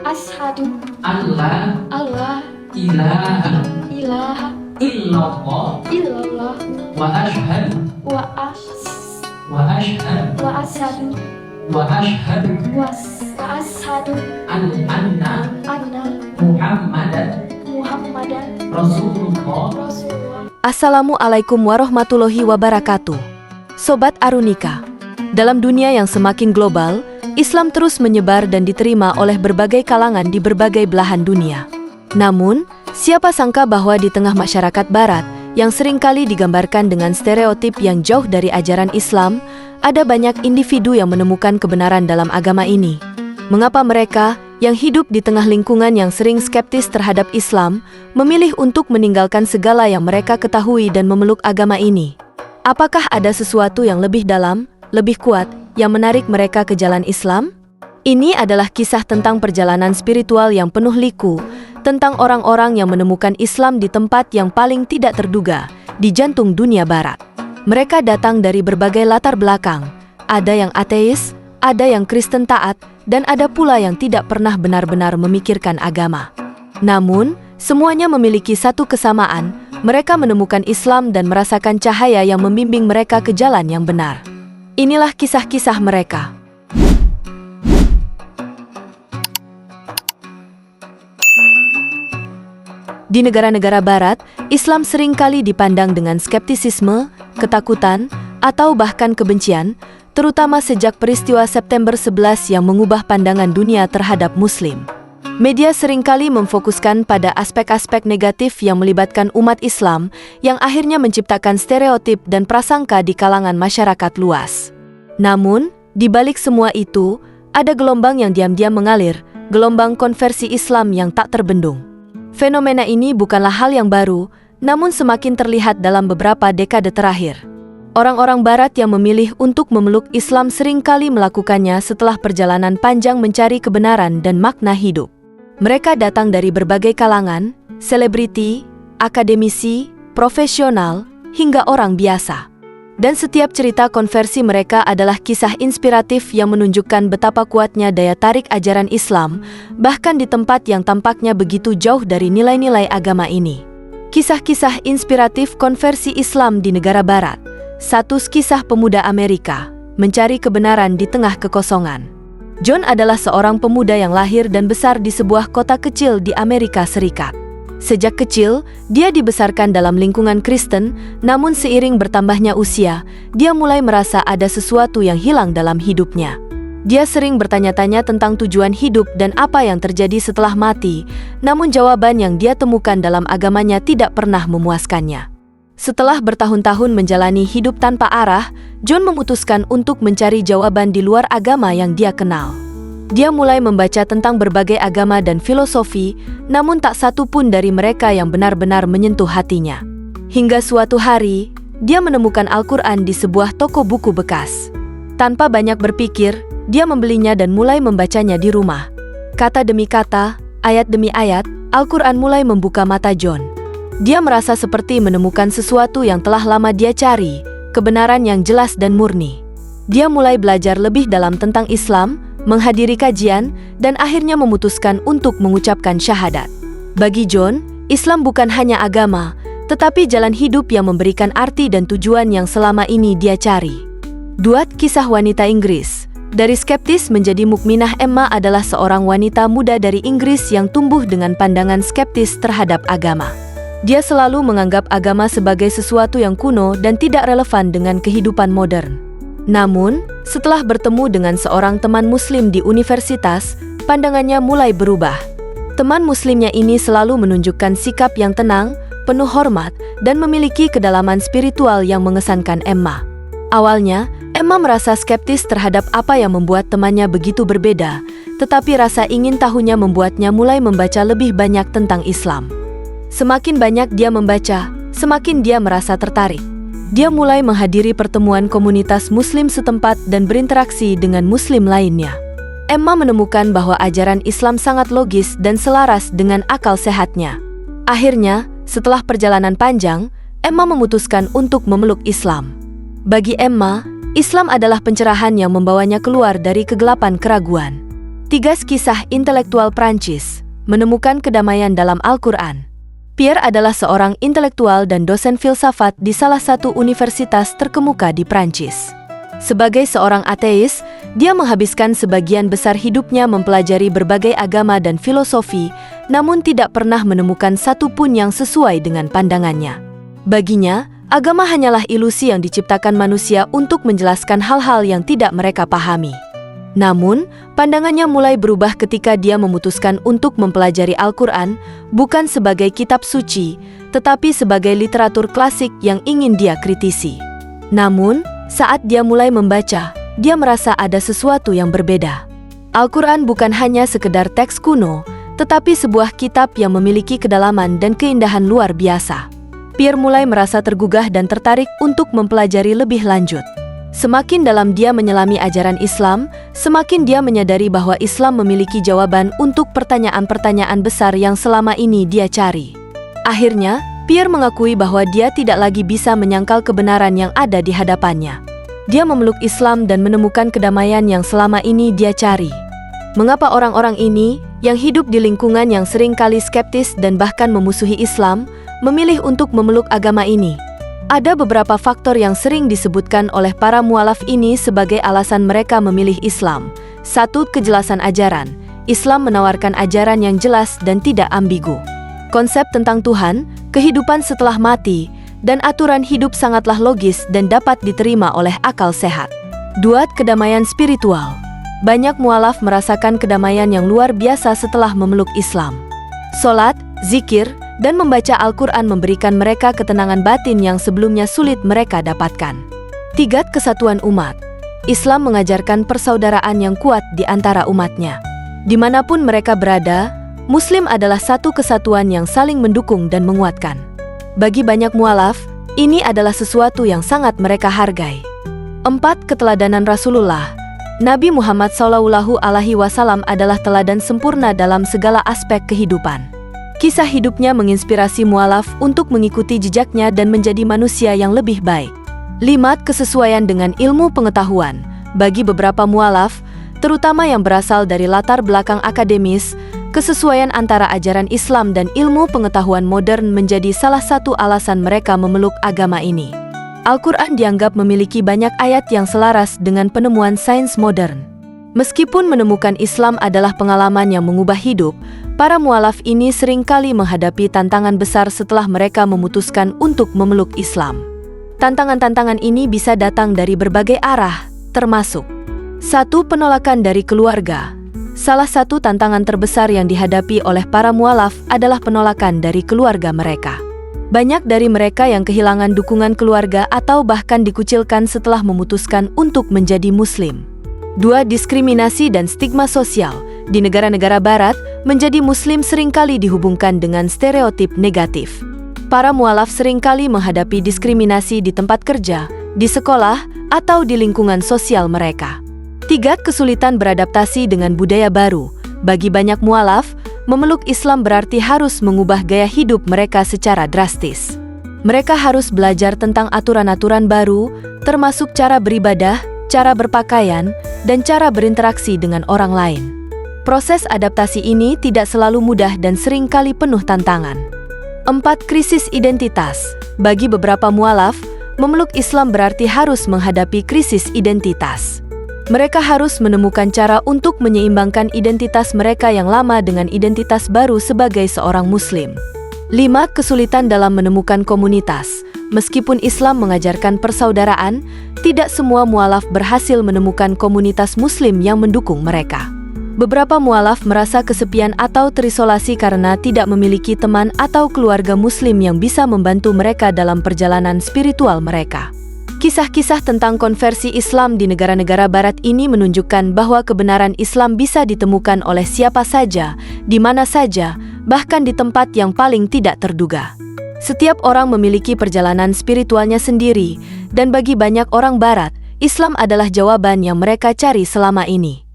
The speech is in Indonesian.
Asyhadu alla alla ilaha ilaha illallah illallah wa ashhadu wa asyhadu anna anna Muhammadan Muhammadan Rasulullah. Rasulullah. Assalamualaikum warahmatullahi wabarakatuh. Sobat Arunika, dalam dunia yang semakin global, Islam terus menyebar dan diterima oleh berbagai kalangan di berbagai belahan dunia. Namun, siapa sangka bahwa di tengah masyarakat barat yang seringkali digambarkan dengan stereotip yang jauh dari ajaran Islam, ada banyak individu yang menemukan kebenaran dalam agama ini. Mengapa mereka yang hidup di tengah lingkungan yang sering skeptis terhadap Islam memilih untuk meninggalkan segala yang mereka ketahui dan memeluk agama ini? Apakah ada sesuatu yang lebih dalam, lebih kuat, yang menarik mereka ke jalan Islam? Ini adalah kisah tentang perjalanan spiritual yang penuh liku, tentang orang-orang yang menemukan Islam di tempat yang paling tidak terduga, di jantung dunia barat. Mereka datang dari berbagai latar belakang, ada yang ateis, ada yang Kristen taat, dan ada pula yang tidak pernah benar-benar memikirkan agama. Namun, semuanya memiliki satu kesamaan, mereka menemukan Islam dan merasakan cahaya yang membimbing mereka ke jalan yang benar. Inilah kisah-kisah mereka. Di negara-negara barat, Islam seringkali dipandang dengan skeptisisme, ketakutan, atau bahkan kebencian, terutama sejak peristiwa September 11 yang mengubah pandangan dunia terhadap Muslim. Media seringkali memfokuskan pada aspek-aspek negatif yang melibatkan umat Islam, yang akhirnya menciptakan stereotip dan prasangka di kalangan masyarakat luas. Namun, di balik semua itu, ada gelombang yang diam-diam mengalir, gelombang konversi Islam yang tak terbendung. Fenomena ini bukanlah hal yang baru, namun semakin terlihat dalam beberapa dekade terakhir. Orang-orang barat yang memilih untuk memeluk Islam seringkali melakukannya setelah perjalanan panjang mencari kebenaran dan makna hidup. Mereka datang dari berbagai kalangan, selebriti, akademisi, profesional, hingga orang biasa. Dan setiap cerita konversi mereka adalah kisah inspiratif yang menunjukkan betapa kuatnya daya tarik ajaran Islam, bahkan di tempat yang tampaknya begitu jauh dari nilai-nilai agama ini. Kisah-kisah inspiratif konversi Islam di negara barat. Satu kisah pemuda Amerika, mencari kebenaran di tengah kekosongan. John adalah seorang pemuda yang lahir dan besar di sebuah kota kecil di Amerika Serikat. Sejak kecil, dia dibesarkan dalam lingkungan Kristen, namun seiring bertambahnya usia, dia mulai merasa ada sesuatu yang hilang dalam hidupnya. Dia sering bertanya-tanya tentang tujuan hidup dan apa yang terjadi setelah mati, namun jawaban yang dia temukan dalam agamanya tidak pernah memuaskannya. Setelah bertahun-tahun menjalani hidup tanpa arah, John memutuskan untuk mencari jawaban di luar agama yang dia kenal. Dia mulai membaca tentang berbagai agama dan filosofi, namun tak satu pun dari mereka yang benar-benar menyentuh hatinya. Hingga suatu hari, dia menemukan Al-Quran di sebuah toko buku bekas. Tanpa banyak berpikir, dia membelinya dan mulai membacanya di rumah. Kata demi kata, ayat demi ayat, Al-Quran mulai membuka mata John. Dia merasa seperti menemukan sesuatu yang telah lama dia cari, kebenaran yang jelas dan murni. Dia mulai belajar lebih dalam tentang Islam, menghadiri kajian, dan akhirnya memutuskan untuk mengucapkan syahadat. Bagi John, Islam bukan hanya agama, tetapi jalan hidup yang memberikan arti dan tujuan yang selama ini dia cari. Duat kisah wanita Inggris. Dari skeptis menjadi mukminah, Emma adalah seorang wanita muda dari Inggris yang tumbuh dengan pandangan skeptis terhadap agama. Dia selalu menganggap agama sebagai sesuatu yang kuno dan tidak relevan dengan kehidupan modern. Namun, setelah bertemu dengan seorang teman muslim di universitas, pandangannya mulai berubah. Teman muslimnya ini selalu menunjukkan sikap yang tenang, penuh hormat, dan memiliki kedalaman spiritual yang mengesankan Emma. Awalnya, Emma merasa skeptis terhadap apa yang membuat temannya begitu berbeda, tetapi rasa ingin tahunya membuatnya mulai membaca lebih banyak tentang Islam. Semakin banyak dia membaca, semakin dia merasa tertarik. Dia mulai menghadiri pertemuan komunitas muslim setempat dan berinteraksi dengan muslim lainnya. Emma menemukan bahwa ajaran Islam sangat logis dan selaras dengan akal sehatnya. Akhirnya, setelah perjalanan panjang, Emma memutuskan untuk memeluk Islam. Bagi Emma, Islam adalah pencerahan yang membawanya keluar dari kegelapan keraguan. 3 kisah intelektual Prancis menemukan kedamaian dalam Al-Quran. Pierre adalah seorang intelektual dan dosen filsafat di salah satu universitas terkemuka di Prancis. Sebagai seorang ateis, dia menghabiskan sebagian besar hidupnya mempelajari berbagai agama dan filosofi, namun tidak pernah menemukan satu pun yang sesuai dengan pandangannya. Baginya, agama hanyalah ilusi yang diciptakan manusia untuk menjelaskan hal-hal yang tidak mereka pahami. Namun, pandangannya mulai berubah ketika dia memutuskan untuk mempelajari Al-Quran bukan sebagai kitab suci, tetapi sebagai literatur klasik yang ingin dia kritisi. Namun, saat dia mulai membaca, dia merasa ada sesuatu yang berbeda. Al-Quran bukan hanya sekedar teks kuno, tetapi sebuah kitab yang memiliki kedalaman dan keindahan luar biasa. Pierre mulai merasa tergugah dan tertarik untuk mempelajari lebih lanjut. Semakin dalam dia menyelami ajaran Islam, semakin dia menyadari bahwa Islam memiliki jawaban untuk pertanyaan-pertanyaan besar yang selama ini dia cari. Akhirnya, Pierre mengakui bahwa dia tidak lagi bisa menyangkal kebenaran yang ada di hadapannya. Dia memeluk Islam dan menemukan kedamaian yang selama ini dia cari. Mengapa orang-orang ini, yang hidup di lingkungan yang sering kali skeptis dan bahkan memusuhi Islam, memilih untuk memeluk agama ini? Ada beberapa faktor yang sering disebutkan oleh para mualaf ini sebagai alasan mereka memilih Islam. 1. Kejelasan ajaran. Islam menawarkan ajaran yang jelas dan tidak ambigu. Konsep tentang Tuhan, kehidupan setelah mati, dan aturan hidup sangatlah logis dan dapat diterima oleh akal sehat. 2. Kedamaian spiritual. Banyak mualaf merasakan kedamaian yang luar biasa setelah memeluk Islam. Salat, zikir, dan membaca Al-Quran memberikan mereka ketenangan batin yang sebelumnya sulit mereka dapatkan. 3. Kesatuan umat. Islam mengajarkan persaudaraan yang kuat di antara umatnya. Dimanapun mereka berada, Muslim adalah satu kesatuan yang saling mendukung dan menguatkan. Bagi banyak mualaf, ini adalah sesuatu yang sangat mereka hargai. 4. Keteladanan Rasulullah. Nabi Muhammad SAW adalah teladan sempurna dalam segala aspek kehidupan. Kisah hidupnya menginspirasi mualaf untuk mengikuti jejaknya dan menjadi manusia yang lebih baik. 5. Kesesuaian dengan ilmu pengetahuan. Bagi beberapa mualaf, terutama yang berasal dari latar belakang akademis, kesesuaian antara ajaran Islam dan ilmu pengetahuan modern menjadi salah satu alasan mereka memeluk agama ini. Al-Quran dianggap memiliki banyak ayat yang selaras dengan penemuan sains modern. Meskipun menemukan Islam adalah pengalaman yang mengubah hidup, para mualaf ini seringkali menghadapi tantangan besar setelah mereka memutuskan untuk memeluk Islam. Tantangan-tantangan ini bisa datang dari berbagai arah, termasuk 1. Penolakan dari keluarga. Salah satu tantangan terbesar yang dihadapi oleh para mualaf adalah penolakan dari keluarga mereka. Banyak dari mereka yang kehilangan dukungan keluarga atau bahkan dikucilkan setelah memutuskan untuk menjadi Muslim. 2. Diskriminasi dan stigma sosial. Di negara-negara Barat, menjadi Muslim seringkali dihubungkan dengan stereotip negatif. Para mualaf seringkali menghadapi diskriminasi di tempat kerja, di sekolah, atau di lingkungan sosial mereka. 3. Kesulitan beradaptasi dengan budaya baru. Bagi banyak mualaf, memeluk Islam berarti harus mengubah gaya hidup mereka secara drastis. Mereka harus belajar tentang aturan-aturan baru, termasuk cara beribadah, cara berpakaian, dan cara berinteraksi dengan orang lain. Proses adaptasi ini tidak selalu mudah dan seringkali penuh tantangan. 4. Krisis identitas. Bagi beberapa mualaf, memeluk Islam berarti harus menghadapi krisis identitas. Mereka harus menemukan cara untuk menyeimbangkan identitas mereka yang lama dengan identitas baru sebagai seorang Muslim. 5. Kesulitan dalam menemukan komunitas. Meskipun Islam mengajarkan persaudaraan, tidak semua mualaf berhasil menemukan komunitas Muslim yang mendukung mereka. Beberapa mualaf merasa kesepian atau terisolasi karena tidak memiliki teman atau keluarga Muslim yang bisa membantu mereka dalam perjalanan spiritual mereka. Kisah-kisah tentang konversi Islam di negara-negara Barat ini menunjukkan bahwa kebenaran Islam bisa ditemukan oleh siapa saja, di mana saja, bahkan di tempat yang paling tidak terduga. Setiap orang memiliki perjalanan spiritualnya sendiri, dan bagi banyak orang Barat, Islam adalah jawaban yang mereka cari selama ini.